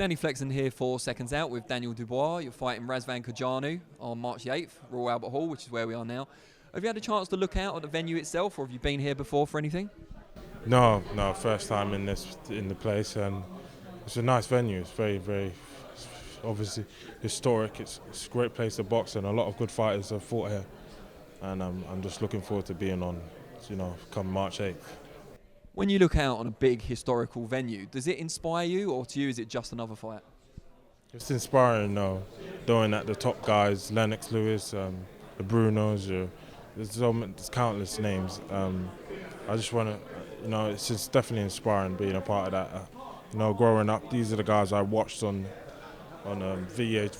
Danny Flexen here for Seconds Out with Daniel Dubois. You're fighting Razvan Kajanu on March the 8th, Royal Albert Hall, which is where we are now. Have you had a chance to look out at the venue itself, or have you been here before for anything? No, first time in the place, and it's a nice venue. It's very obviously historic. It's a great place to box, and a lot of good fighters have fought here. And I'm just looking forward to being on, come March 8th. When you look out on a big historical venue, does it inspire you, or to you is it just another fight? It's inspiring, knowing that the top guys, Lennox, Lewis, the Brunos, there's countless names. I just want to, it's just definitely inspiring being a part of that. Growing up, these are the guys I watched on VHS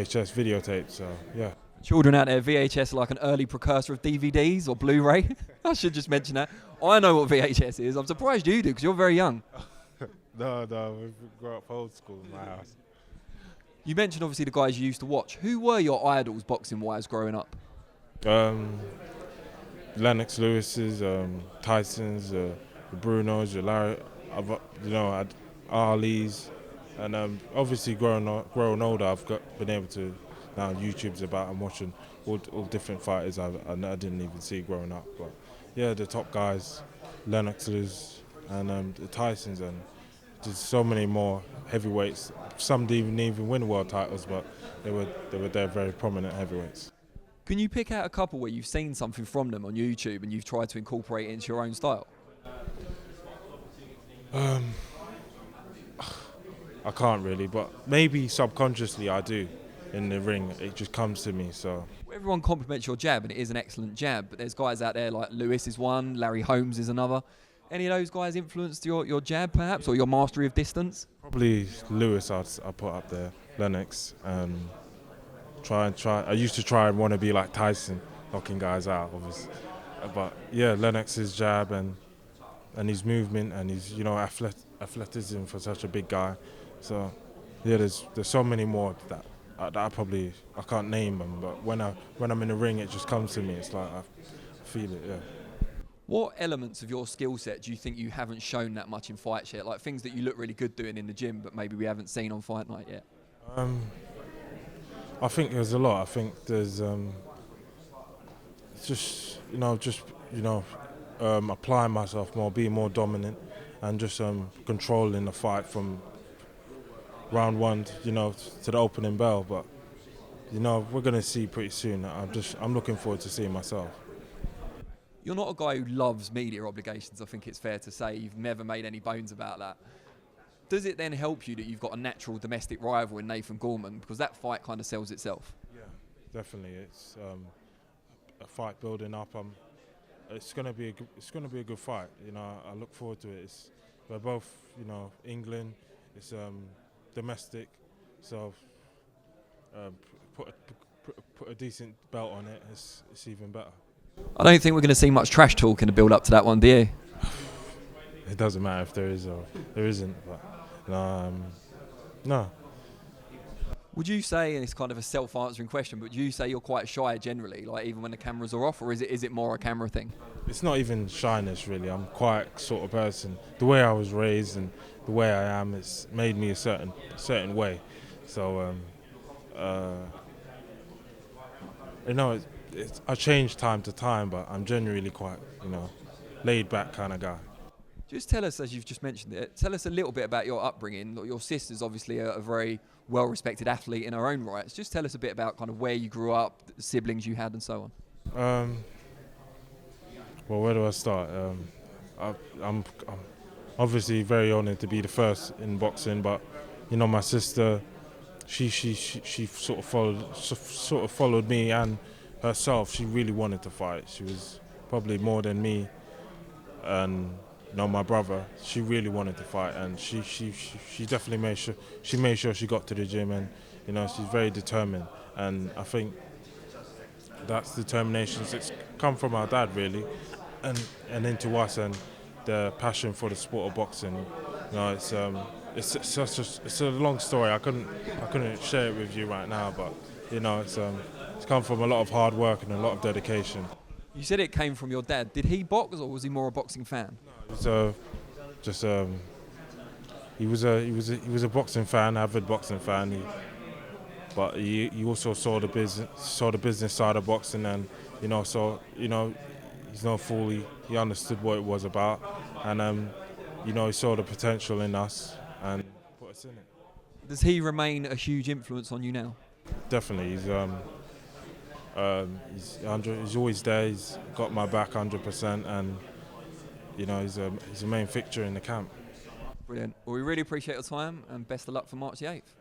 videotapes. So yeah. Children out there, VHS are like an early precursor of DVDs or Blu-ray. I should just mention that. I know what VHS is. I'm surprised you do because you're very young. No, we grew up old school in my house. You mentioned obviously the guys you used to watch. Who were your idols boxing-wise growing up? Lennox, Lewis's, Tyson's, the Brunos, the Larry, Ali's, and obviously growing older, I've been able to. Now YouTube's about, I'm watching all different fighters I didn't even see growing up. But yeah, the top guys, Lennox's and the Tysons, and just so many more heavyweights. Some didn't even win world titles, but they were there, very prominent heavyweights. Can you pick out a couple where you've seen something from them on YouTube and you've tried to incorporate it into your own style? I can't really, but maybe subconsciously I do. In the ring, it just comes to me. So everyone compliments your jab, and it is an excellent jab. But there's guys out there like Lewis is one, Larry Holmes is another. Any of those guys influenced your jab, perhaps, or your mastery of distance? Probably Lewis. I put up there, Lennox, and try. I used to try and want to be like Tyson, knocking guys out, obviously. But yeah, Lennox's jab and his movement and his athleticism for such a big guy. So yeah, there's so many more that I can't name them, but when I'm in the ring, it just comes to me. It's like I feel it, yeah. What elements of your skill set do you think you haven't shown that much in fights yet? Like things that you look really good doing in the gym, but maybe we haven't seen on fight night yet? I think there's a lot. I think there's applying myself more, being more dominant, and just controlling the fight from round one, to the opening bell. But we're gonna see pretty soon. I'm looking forward to seeing myself. You're not a guy who loves media obligations. I think it's fair to say you've never made any bones about that. Does it then help you that you've got a natural domestic rival in Nathan Gorman, because that fight kind of sells itself? Yeah, definitely. It's a fight building up. It's gonna be a good fight. I look forward to it. We're both England. It's domestic, so put a decent belt on it. It's even better. I don't think we're going to see much trash talk in the build up to that one, do you? It doesn't matter if there is or there isn't, but no. Would you say, and it's kind of a self-answering question, but do you say you're quite shy generally, like even when the cameras are off, or is it more a camera thing? It's not even shyness really. I'm quite sort of person. The way I was raised and the way I am, it's made me a certain way. So I change time to time, but I'm generally quite laid back kind of guy. Just tell us, as you've just mentioned it, tell us a little bit about your upbringing. Your sister's obviously a very well-respected athlete in her own rights. Just tell us a bit about kind of where you grew up, the siblings you had, and so on. Well, where do I start? I'm obviously very honoured to be the first in boxing, but my sister, she sort of followed me, and herself, she really wanted to fight. She was probably more than me, and my brother, she really wanted to fight, and she definitely made sure she got to the gym, and she's very determined, and I think that's determination. It's come from our dad really, and into us, and the passion for the sport of boxing. It's a long story. I couldn't share it with you right now, but it's come from a lot of hard work and a lot of dedication. You said it came from your dad. Did he box, or was he more a boxing fan? So, just he was a boxing fan, avid boxing fan. But he also saw the business side of boxing, and he's no fool. He understood what it was about, and he saw the potential in us and put us in it. Does he remain a huge influence on you now? Definitely, he's always there. He's got my back 100%, and he's a main fixture in the camp. Brilliant. Well, we really appreciate your time, and best of luck for March the 8th.